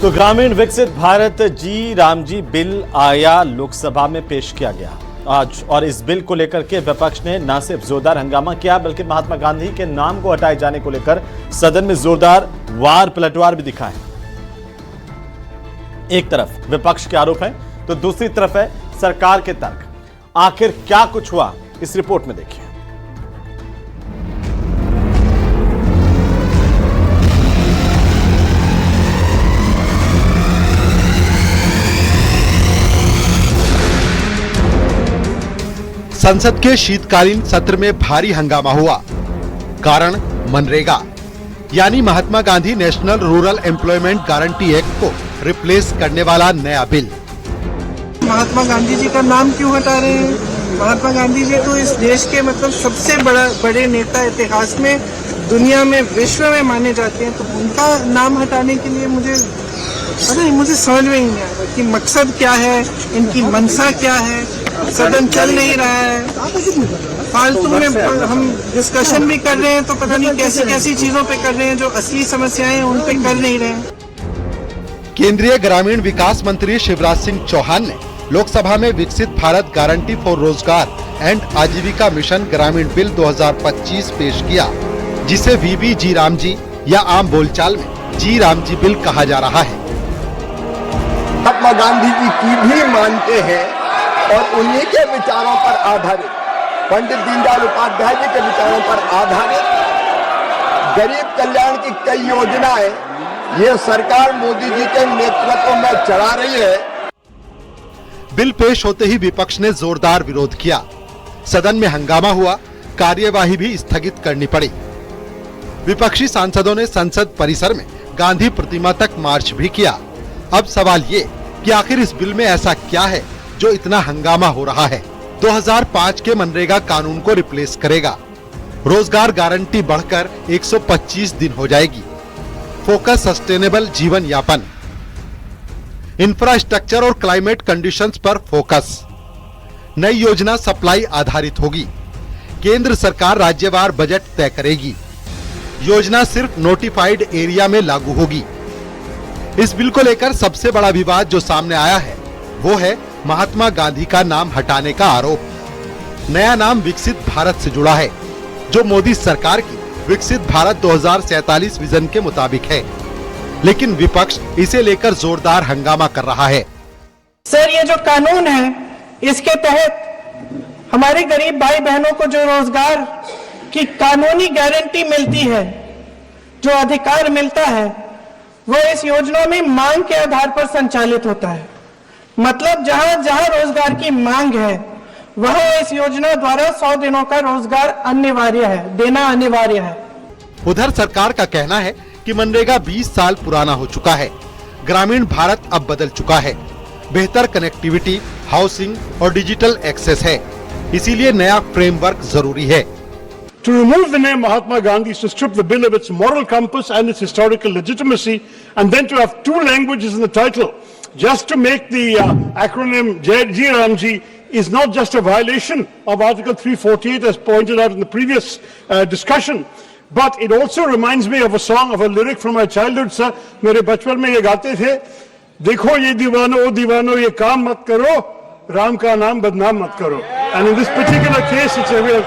तो ग्रामीण विकसित भारत जी रामजी बिल आया लोकसभा में पेश किया गया आज, और इस बिल को लेकर के विपक्ष ने न सिर्फ जोरदार हंगामा किया बल्कि महात्मा गांधी के नाम को हटाए जाने को लेकर सदन में जोरदार वार पलटवार भी दिखा है। एक तरफ विपक्ष के आरोप हैं तो दूसरी तरफ है सरकार के तर्क। आखिर क्या कुछ हुआ, इस रिपोर्ट में देखिए। संसद के शीतकालीन सत्र में भारी हंगामा हुआ। कारण मनरेगा यानी Mahatma Gandhi national rural employment guarantee act को रिप्लेस करने वाला नया बिल। महात्मा गांधी जी का नाम क्यों हटा रहे हैं? महात्मा गांधी जी तो इस देश के सबसे बड़े नेता इतिहास में, दुनिया में, विश्व में माने जाते हैं, तो उनका नाम हटाने के लिए मुझे समझ में ही नहीं आ रहा कि मकसद क्या है, इनकी मंशा क्या है। सदन चल नहीं रहा है, फालतू में हम डिस्कशन भी कर रहे हैं तो पता नहीं कैसी कैसी चीजों पे कर रहे हैं, जो असली समस्याएं हैं उन पे कर नहीं रहे हैं। केंद्रीय ग्रामीण विकास मंत्री शिवराज सिंह चौहान ने लोकसभा में विकसित भारत गारंटी फॉर रोजगार एंड आजीविका मिशन ग्रामीण बिल 2025 पेश किया, जिसे वीबी जी रामजी या आम बोलचाल में जी रामजी बिल कहा जा रहा है। महात्मा गांधी जी की भी मानते हैं और उन्हीं के विचारों पर आधारित, पंडित दीनदयाल उपाध्याय जी के विचारों पर आधारित गरीब कल्याण की कई योजनाएं ये सरकार मोदी जी के नेतृत्व में चला रही है। बिल पेश होते ही विपक्ष ने जोरदार विरोध किया। सदन में हंगामा हुआ, कार्यवाही भी स्थगित करनी पड़ी। विपक्षी सांसदों ने संसद परिसर में गांधी प्रतिमा तक मार्च भी किया। अब सवाल ये कि आखिर इस बिल में ऐसा क्या है जो इतना हंगामा हो रहा है। 2005 के मनरेगा कानून को रिप्लेस करेगा। रोजगार गारंटी बढ़कर 125 दिन हो जाएगी। फोकस सस्टेनेबल जीवन यापन, इंफ्रास्ट्रक्चर और क्लाइमेट कंडीशंस पर फोकस। नई योजना सप्लाई आधारित होगी। केंद्र सरकार राज्यवार बजट तय करेगी। योजना सिर्फ नोटिफाइड एरिया में लागू होगी। इस बिल को लेकर सबसे बड़ा विवाद जो सामने आया है वो है महात्मा गांधी का नाम हटाने का आरोप। नया नाम विकसित भारत से जुड़ा है, जो मोदी सरकार की विकसित भारत 2047 विजन के मुताबिक है, लेकिन विपक्ष इसे लेकर जोरदार हंगामा कर रहा है। सर, ये जो कानून है, इसके तहत हमारे गरीब भाई बहनों को जो रोजगार की कानूनी गारंटी मिलती है, जो अधिकार मिलता है, वो इस योजना में मांग के आधार पर संचालित होता है। मतलब जहां जहां रोजगार की मांग है, वहां इस योजना द्वारा 100 दिनों का रोजगार अनिवार्य है, देना अनिवार्य है। उधर सरकार का कहना है कि मनरेगा 20 साल पुराना हो चुका है। ग्रामीण भारत अब बदल चुका है। बेहतर कनेक्टिविटी, हाउसिंग और डिजिटल एक्सेस है, इसीलिए नया फ्रेमवर्क जरूरी है। To remove the name Mahatma Gandhi is to strip the bill of its moral compass and its historical legitimacy, and then to have two languages in the title, just to make the acronym Ji Ramji, is not just a violation of Article 348 as pointed out in the previous discussion, but it also reminds me of a song, of a lyric from my childhood, sir. मेरे बचपन में ये गाते थे, देखो ये दीवानो ओ दीवानो ये काम मत करो, राम का नाम बदनाम मत करो. And in this particular case it's a real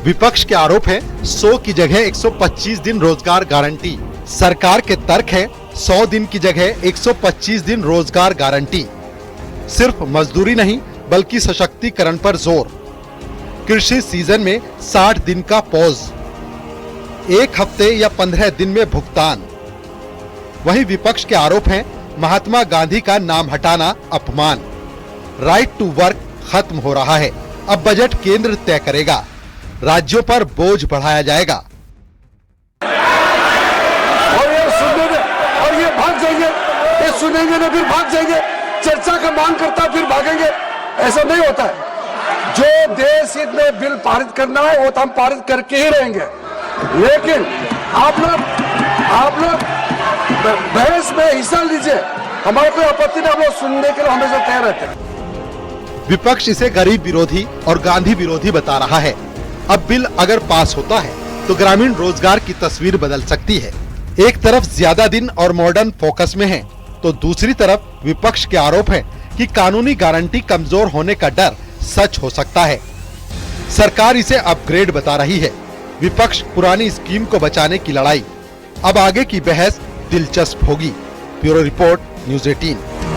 विपक्ष के आरोप है 100 की जगह 125 दिन रोजगार गारंटी। सरकार के तर्क है 100 दिन की जगह 125 दिन रोजगार गारंटी। सिर्फ मजदूरी नहीं बल्कि सशक्तिकरण पर जोर। कृषि सीजन में 60 दिन का पॉज, 1 हफ्ते या 15 दिन में भुगतान। वहीं विपक्ष के आरोप हैं महात्मा गांधी का नाम हटाना अपमान। राइट टू वर्क खत्म हो रहा है, अब बजट केंद्र तय करेगा, राज्यों पर बोझ बढ़ाया जाएगा। और ये भाग जाएंगे, ये सुनेंगे ना फिर भाग जाएंगे, चर्चा का मांग करता फिर भागेंगे। ऐसा नहीं होता है। जो देश हित में बिल पारित करना है वो तो हम पारित करके ही रहेंगे, लेकिन आप लोग बहस में हिस्सा लीजिए, हमारा कोई आपत्ति नहीं, हम लोग सुनने के लिए हमेशा तैयार रहते हैं। विपक्ष इसे गरीब विरोधी और गांधी विरोधी बता रहा है। अब बिल अगर पास होता है तो ग्रामीण रोजगार की तस्वीर बदल सकती है। एक तरफ ज्यादा दिन और मॉडर्न फोकस में है, तो दूसरी तरफ विपक्ष के आरोप है कि कानूनी गारंटी कमजोर होने का डर सच हो सकता है। सरकार इसे अपग्रेड बता रही है, विपक्ष पुरानी स्कीम को बचाने की लड़ाई। अब आगे की बहस दिलचस्प होगी। Bureau report, news 18।